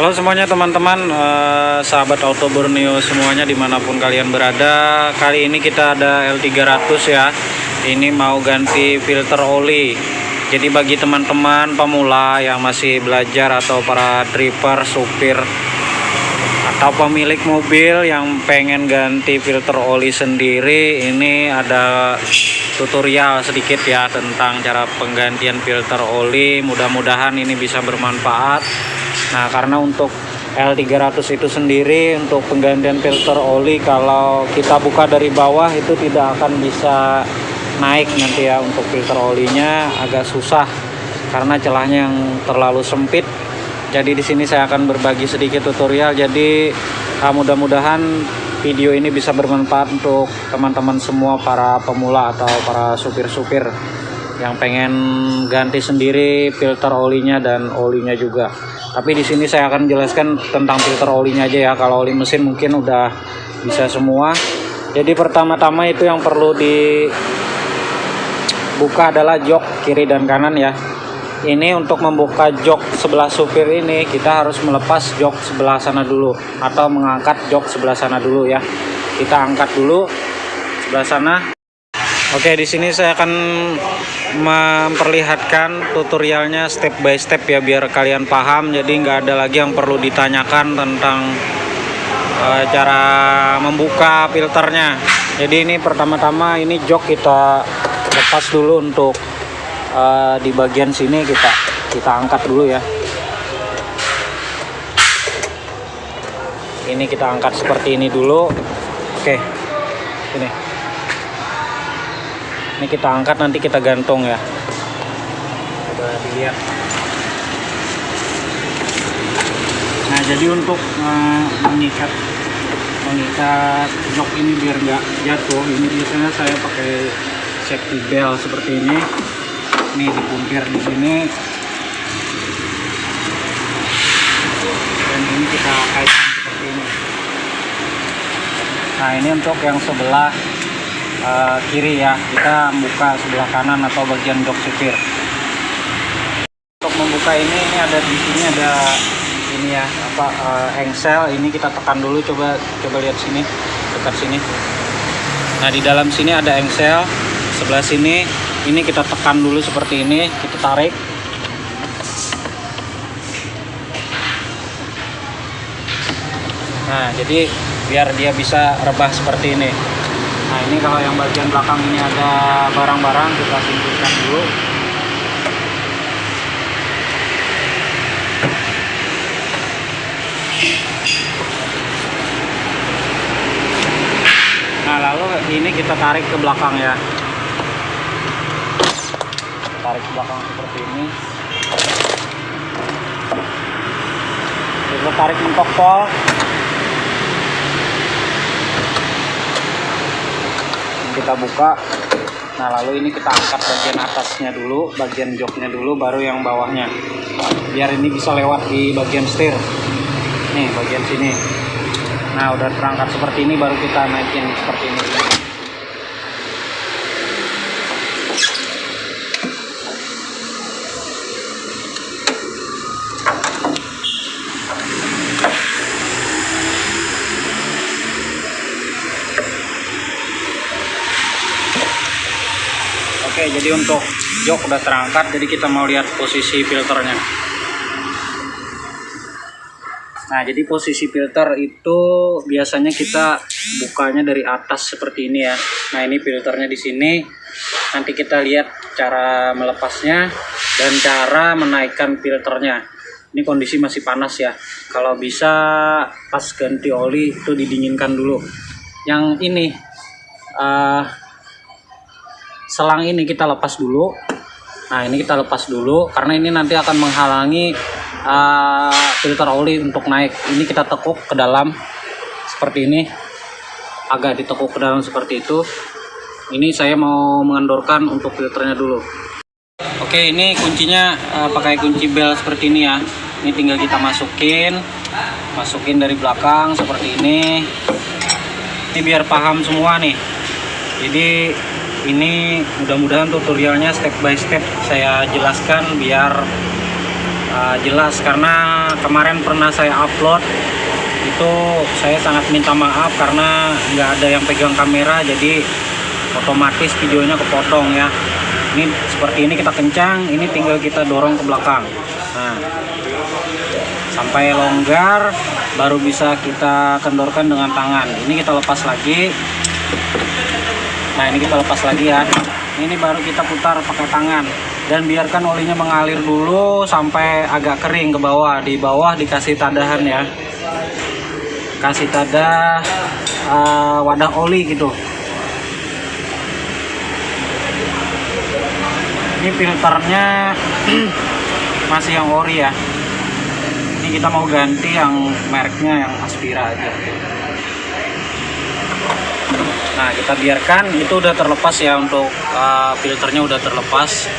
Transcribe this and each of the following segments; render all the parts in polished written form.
Halo semuanya teman-teman, sahabat Auto Borneo semuanya dimanapun kalian berada. Kali ini kita ada L300 ya. Ini mau ganti filter oli. Jadi bagi teman-teman pemula yang masih belajar atau para driver, supir atau pemilik mobil yang pengen ganti filter oli sendiri, ini ada tutorial sedikit ya tentang cara penggantian filter oli. Mudah-mudahan ini bisa bermanfaat. Nah, karena untuk L300 itu sendiri untuk penggantian filter oli, kalau kita buka dari bawah itu tidak akan bisa naik nanti ya. Untuk filter olinya agak susah karena celahnya yang terlalu sempit. Jadi di sini saya akan berbagi sedikit tutorial. Jadi mudah-mudahan video ini bisa bermanfaat untuk teman-teman semua, para pemula atau para supir-supir yang pengen ganti sendiri filter olinya dan olinya juga. Tapi di sini saya akan jelaskan tentang filter olinya aja ya. Kalau oli mesin mungkin udah bisa semua. Jadi pertama-tama itu yang perlu dibuka adalah jok kiri dan kanan ya. Ini untuk membuka jok sebelah supir ini kita harus melepas jok sebelah sana dulu atau mengangkat jok sebelah sana dulu ya. Kita angkat dulu sebelah sana. Oke, di sini saya akan memperlihatkan tutorialnya step by step ya, biar kalian paham. Jadi nggak ada lagi yang perlu ditanyakan tentang cara membuka filternya. Jadi ini pertama-tama ini jok kita lepas dulu. Untuk di bagian sini kita angkat dulu ya. Ini kita angkat seperti ini dulu. Oke, ini kita angkat, nanti kita gantung ya. Coba dilihat. Nah, jadi untuk mengikat jok ini biar nggak jatuh, ini biasanya saya pakai safety belt seperti ini. Ini dipuntir di sini. Dan ini kita kaitkan seperti ini. Nah, ini untuk yang sebelah kiri ya, kita buka sebelah kanan atau bagian jok supir. Untuk membuka ini ada di sini ada ini ya, engsel. Ini kita tekan dulu, coba lihat sini, dekat sini. Nah, di dalam sini ada engsel. Sebelah sini ini kita tekan dulu seperti ini, kita tarik. Nah, jadi biar dia bisa rebah seperti ini. Nah, ini kalau yang bagian belakang ini ada barang-barang, kita singkirkan dulu. Nah, lalu ini kita tarik ke belakang ya. Tarik ke belakang seperti ini. Kita tarik mentok pol. Kita buka. Nah, lalu ini kita angkat bagian atasnya dulu, bagian joknya dulu, baru yang bawahnya, biar ini bisa lewat di bagian setir. Nih, bagian sini. Nah, udah terangkat seperti ini, baru kita naikin seperti ini. Oke, jadi untuk jok udah terangkat, jadi kita mau lihat posisi filternya. Nah, jadi posisi filter itu biasanya kita bukanya dari atas seperti ini ya. Nah, ini filternya di sini. Nanti kita lihat cara melepasnya dan cara menaikkan filternya. Ini kondisi masih panas ya. Kalau bisa pas ganti oli itu didinginkan dulu. Yang ini selang ini kita lepas dulu. Nah, ini kita lepas dulu karena ini nanti akan menghalangi filter oli untuk naik. Ini kita tekuk ke dalam seperti ini, agak ditekuk ke dalam seperti itu. Ini saya mau mengendorkan untuk filternya dulu. Oke, ini kuncinya pakai kunci bel seperti ini ya. Ini tinggal kita masukin dari belakang seperti ini. Ini biar paham semua nih. Jadi ini mudah-mudahan tutorialnya step by step saya jelaskan biar jelas, karena kemarin pernah saya upload itu saya sangat minta maaf karena nggak ada yang pegang kamera, jadi otomatis videonya kepotong ya. Ini seperti ini kita kencang, ini tinggal kita dorong ke belakang. Nah, sampai longgar baru bisa kita kendorkan dengan tangan. Ini kita lepas lagi. Nah, ini kita lepas lagi ya. Ini baru kita putar pakai tangan dan biarkan olinya mengalir dulu sampai agak kering ke bawah. Di bawah dikasih tadahan ya. Kasih tadah wadah oli gitu. Ini filternya masih yang ori ya. Ini kita mau ganti yang mereknya yang Aspira aja. Nah, kita biarkan itu udah terlepas ya, untuk filternya udah terlepas.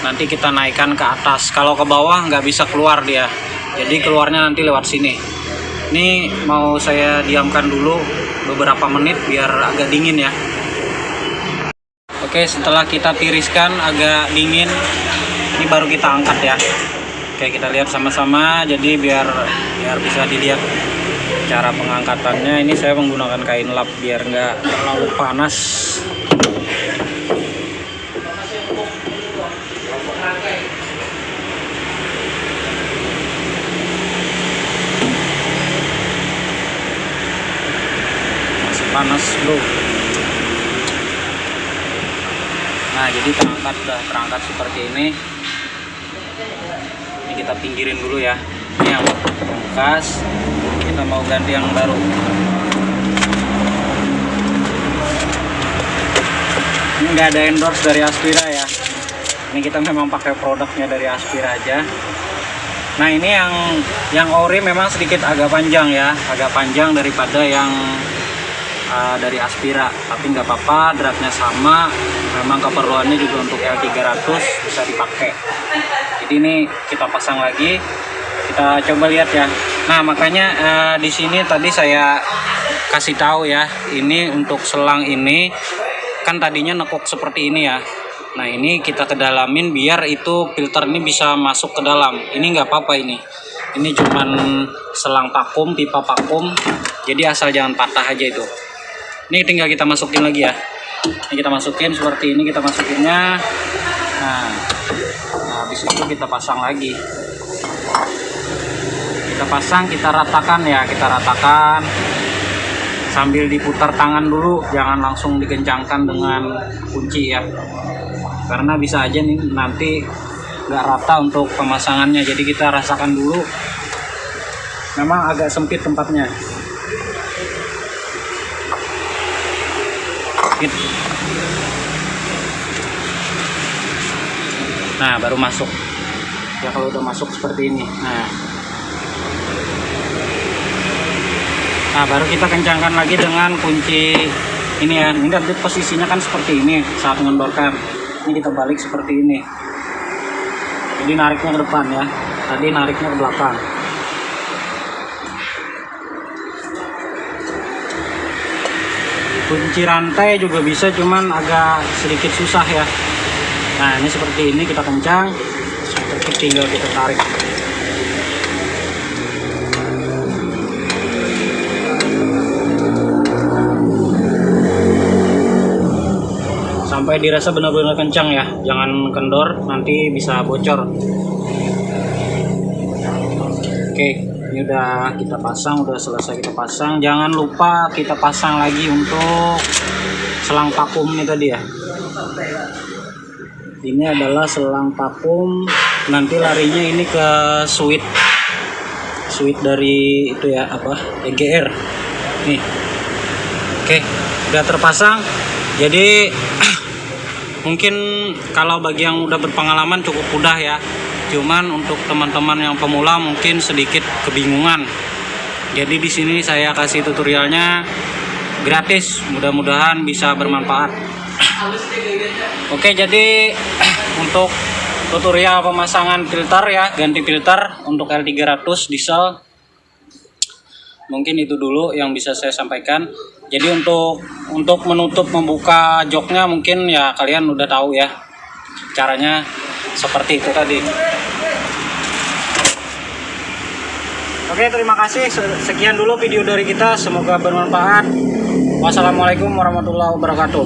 Nanti kita naikkan ke atas. Kalau ke bawah nggak bisa keluar dia. Jadi keluarnya nanti lewat sini. Ini mau saya diamkan dulu beberapa menit biar agak dingin ya. Oke, setelah kita tiriskan agak dingin, ini baru kita angkat ya. Oke, kita lihat sama-sama. Jadi biar bisa dilihat cara pengangkatannya. Ini saya menggunakan kain lap biar nggak terlalu panas. Masih panas bro. Nah, jadi terangkat seperti ini. Ini kita pinggirin dulu ya. Ini yang bekas, kita mau ganti yang baru. Ini nggak ada endorse dari Aspira ya. Ini kita memang pakai produknya dari Aspira aja. Nah, ini yang ori memang sedikit agak panjang ya, agak panjang daripada yang dari Aspira, tapi nggak apa-apa, dratnya sama, memang keperluannya juga untuk L300 bisa dipakai. Jadi ini kita pasang lagi, kita coba lihat ya. Nah, makanya di sini tadi saya kasih tahu ya, ini untuk selang ini kan tadinya nekuk seperti ini ya. Nah, ini kita kedalamin biar itu filter ini bisa masuk ke dalam. Ini nggak apa-apa ini cuman selang vakum, pipa vakum, jadi asal jangan patah aja itu. Ini tinggal kita masukin lagi ya. Ini kita masukin seperti ini, kita masukinnya. Nah, habis itu kita pasang lagi. Kita pasang, kita ratakan ya, kita ratakan sambil diputar tangan dulu, jangan langsung dikencangkan dengan kunci ya. Karena bisa aja nih nanti nggak rata untuk pemasangannya. Jadi kita rasakan dulu. Memang agak sempit tempatnya. Nah, baru masuk ya. Kalau udah masuk seperti ini, nah baru kita kencangkan lagi dengan kunci ini ya. Ini nanti posisinya kan seperti ini saat mengendorkan. Ini kita balik seperti ini, jadi nariknya ke depan ya, tadi nariknya ke belakang. Kunci rantai juga bisa, cuman agak sedikit susah ya. Nah, ini seperti ini, kita kencang, tinggal kita tarik. Sampai dirasa benar-benar kencang ya, jangan kendor, nanti bisa bocor. Oke, ini udah kita pasang, udah selesai kita pasang. Jangan lupa kita pasang lagi untuk selang vakum ini tadi ya. Ini adalah selang vakum, nanti larinya ini ke switch dari itu ya, apa, EGR nih. Oke, udah terpasang. Jadi mungkin kalau bagi yang udah berpengalaman cukup mudah ya. Cuman untuk teman-teman yang pemula mungkin sedikit kebingungan. Jadi di sini saya kasih tutorialnya gratis, mudah-mudahan bisa bermanfaat. Oke, jadi untuk tutorial pemasangan filter ya, ganti filter untuk L300 diesel, mungkin itu dulu yang bisa saya sampaikan. Jadi untuk menutup membuka joknya mungkin ya kalian udah tahu ya caranya seperti itu tadi. Oke, terima kasih. Sekian dulu video dari kita, semoga bermanfaat. Wassalamualaikum warahmatullahi wabarakatuh.